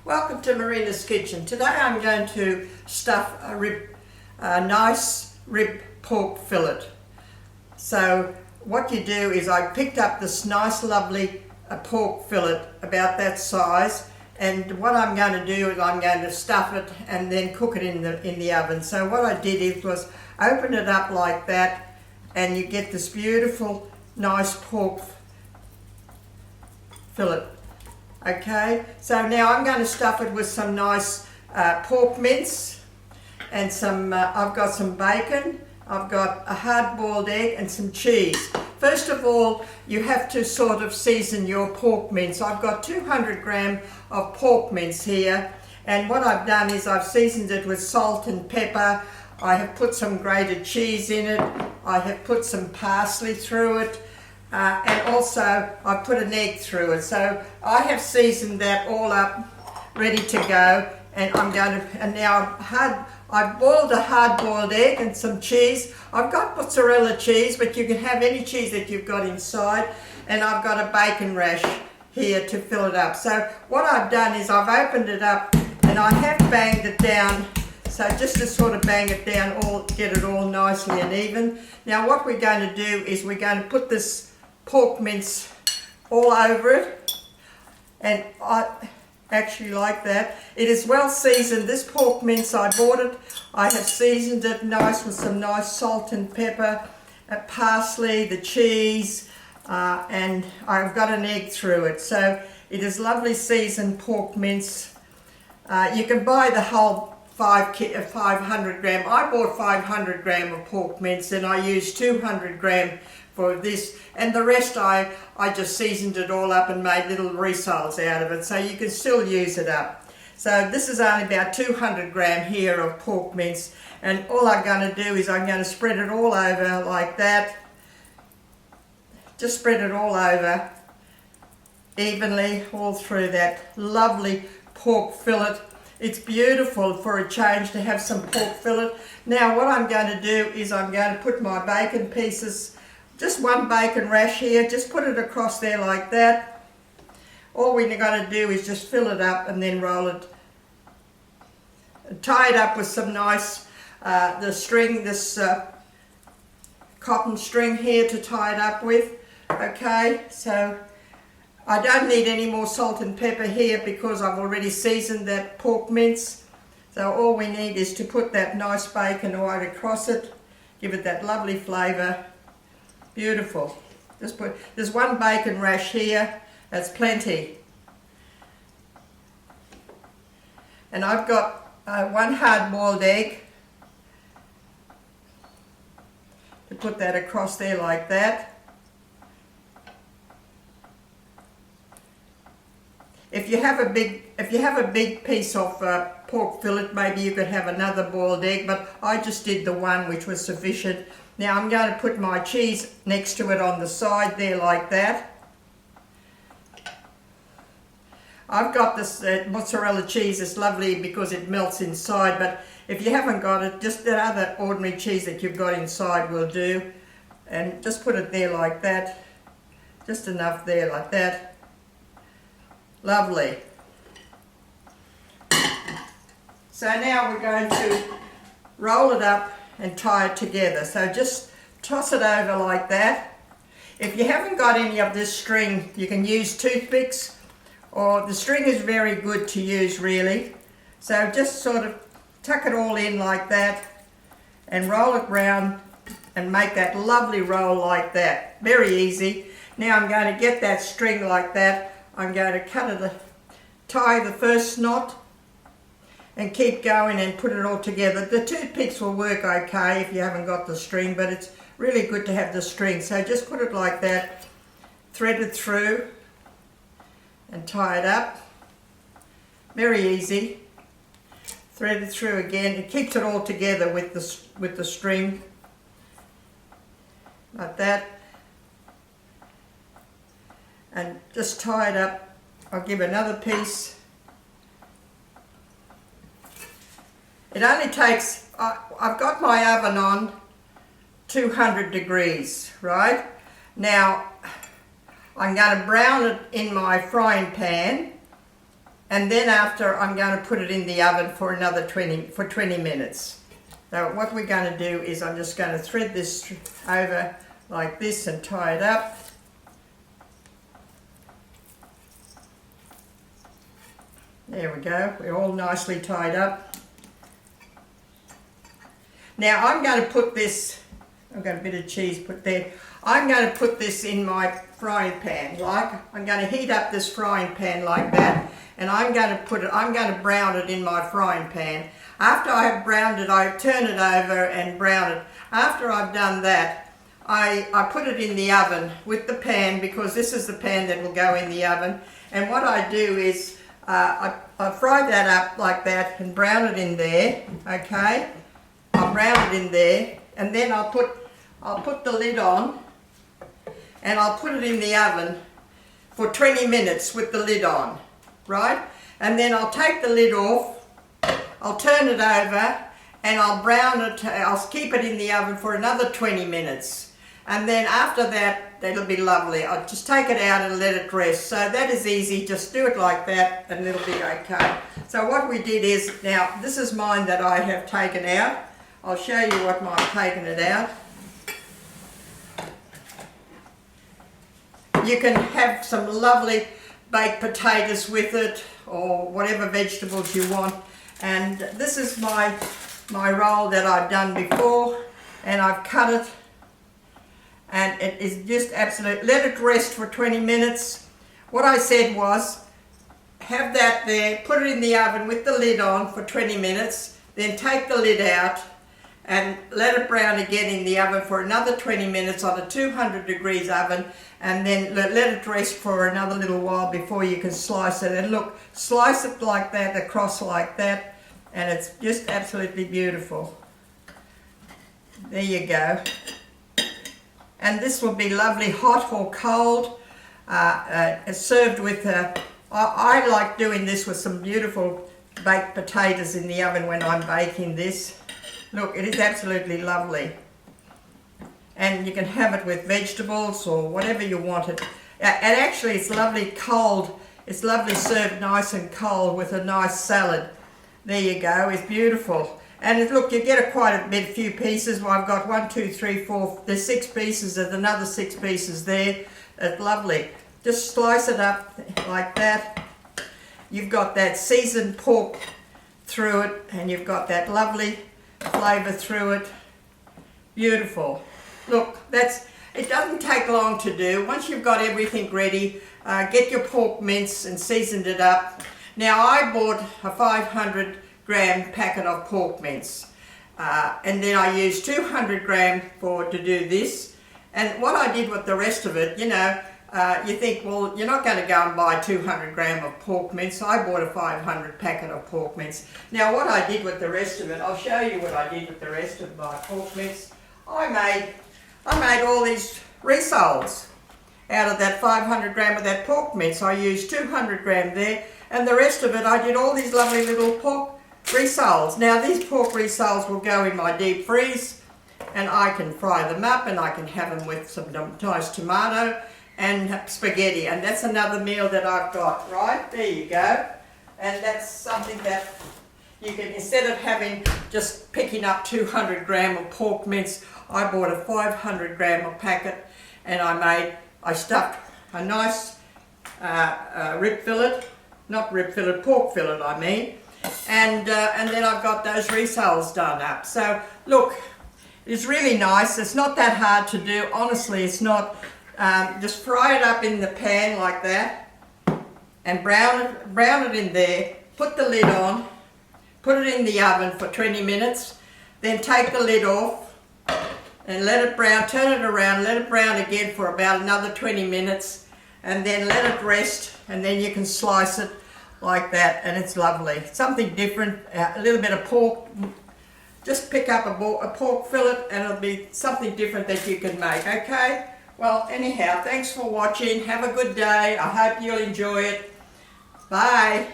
Welcome to Marina'S kitchen. Today I'm going to stuff a nice rib pork fillet. So what you do is I picked up this nice lovely pork fillet about that size, and what I'm going to do is I'm going to stuff it and then cook it in the oven. So what I did was open it up like that, and you get this beautiful nice pork fillet. Okay, so now I'm going to stuff it with some nice pork mince and some, I've got some bacon, I've got a hard-boiled egg and some cheese. First of all, you have to sort of season your pork mince. I've got 200 grams of pork mince here, and what I've done is I've seasoned it with salt and pepper. I have put some grated cheese in it, I have put some parsley through it, and also I put an egg through it. So I have seasoned that all up, ready to go, and I'm going to, and now I've boiled a hard-boiled egg and some cheese. I've got mozzarella cheese, but you can have any cheese that you've got inside, and I've got a bacon rash here to fill it up. So what I've done is I've opened it up and I have banged it down, so just to sort of bang it down, get it all nicely and even. Now what we're going to do is we're going to put this pork mince all over it, and I actually like that. It is well seasoned. This pork mince, I bought it, I have seasoned it nice with some nice salt and pepper, parsley, the cheese, and I've got an egg through it. So it is lovely seasoned pork mince. You can buy the whole 500 gram. I bought 500 gram of pork mince, and I used 200 gram for this, and the rest I just seasoned it all up and made little rissoles out of it, so you can still use it up. So this is only about 200 gram here of pork mince, and all I'm going to do is I'm going to spread it all over like that. Just spread it all over evenly all through that lovely pork fillet. It's beautiful for a change to have some pork fillet. Now what I'm going to do is I'm going to put my bacon pieces, just one bacon rash here, just put it across there like that. All we're going to do is just fill it up and then roll it, tie it up with some nice, this cotton string here to tie it up with. Okay, so I don't need any more salt and pepper here because I've already seasoned that pork mince. So all we need is to put that nice bacon right across it, give it that lovely flavour. Beautiful. Just put, there's one bacon rash here, that's plenty. And I've got one hard-boiled egg. To put that across there like that. If you have a big piece of pork fillet, maybe you could have another boiled egg, but I just did the one which was sufficient. Now I'm going to put my cheese next to it on the side there like that. I've got this mozzarella cheese. It's lovely because it melts inside, but if you haven't got it, just that other ordinary cheese that you've got inside will do. And just put it there like that. Just enough there like that. Lovely. So now we're going to roll it up and tie it together. So just toss it over like that. If you haven't got any of this string, you can use toothpicks, or the string is very good to use really. So just sort of tuck it all in like that and roll it round and make that lovely roll like that. Very easy. Now I'm going to get that string like that. I'm going to tie the first knot and keep going and put it all together. The toothpicks will work okay if you haven't got the string, but it's really good to have the string. So just put it like that, thread it through and tie it up. Very easy. Thread it through again. It keeps it all together with the string like that. And just tie it up. I'll give another piece. It only takes, I've got my oven on 200 degrees, right? Now, I'm going to brown it in my frying pan and then after I'm going to put it in the oven for another 20 minutes. So what we're going to do is I'm just going to thread this over like this and tie it up. There we go, we're all nicely tied up. Now I'm going to put this, I've got a bit of cheese put there, I'm going to put this in my frying pan, I'm going to heat up this frying pan like that, and I'm going to brown it in my frying pan. After I have browned it, I turn it over and brown it. After I've done that, I put it in the oven with the pan, because this is the pan that will go in the oven, and what I do is I fry that up like that and brown it in there, okay? I'll brown it in there, and then I'll put the lid on, and I'll put it in the oven for 20 minutes with the lid on, right? And then I'll take the lid off, I'll turn it over, and I'll brown it, I'll keep it in the oven for another 20 minutes. And then after that, it'll be lovely. I'll just take it out and let it rest. So that is easy, just do it like that and it'll be okay. So what we did is, now this is mine that I have taken out. I'll show you what I've taken it out. You can have some lovely baked potatoes with it, or whatever vegetables you want. And this is my roll that I've done before, and I've cut it. And it is just absolute, let it rest for 20 minutes. What I said was, have that there, put it in the oven with the lid on for 20 minutes, then take the lid out and let it brown again in the oven for another 20 minutes on a 200 degrees oven, and then let it rest for another little while before you can slice it. And look, slice it like that, across like that, and it's just absolutely beautiful. There you go. And this will be lovely hot or cold, served with, I like doing this with some beautiful baked potatoes in the oven when I'm baking this. Look, it is absolutely lovely. And you can have it with vegetables or whatever you want it. And actually it's lovely cold, it's lovely served nice and cold with a nice salad. There you go, it's beautiful. And look, you get quite a few pieces. Well, I've got 1, 2, 3, 4, there's 6 pieces, there's another 6 pieces there. It's lovely. Just slice it up like that. You've got that seasoned pork through it, and you've got that lovely flavour through it. Beautiful. Look, it doesn't take long to do. Once you've got everything ready, get your pork mince and seasoned it up. Now, I bought a 500-gram packet of pork mince, and then I used 200 gram to do this. And what I did with the rest of it, you know, you think, well, you're not going to go and buy 200 gram of pork mince. So I bought a 500 packet of pork mince. Now what I did with the rest of it, I'll show you what I did with the rest of my pork mince. I made all these rissoles out of that 500 gram of that pork mince. I used 200 gram there, and the rest of it I did all these lovely little pork rissoles. Now these pork rissoles will go in my deep freeze, and I can fry them up, and I can have them with some nice tomato and spaghetti, and that's another meal that I've got. Right, there you go. And that's something that you can, instead of just picking up 200 gram of pork mince, I bought a 500 gram of packet, and I stuffed a nice pork fillet I mean, and then I've got those rissoles done up. So look, it's really nice. It's not that hard to do, honestly. It's not. Just fry it up in the pan like that, and brown it in there. Put the lid on, put it in the oven for 20 minutes, then take the lid off and let it brown, turn it around, let it brown again for about another 20 minutes, and then let it rest, and then you can slice it like that, and it's lovely. Something different, a little bit of pork. Just pick up a pork fillet, and it'll be something different that you can make, okay? Well, anyhow, thanks for watching. Have a good day. I hope you'll enjoy it. Bye.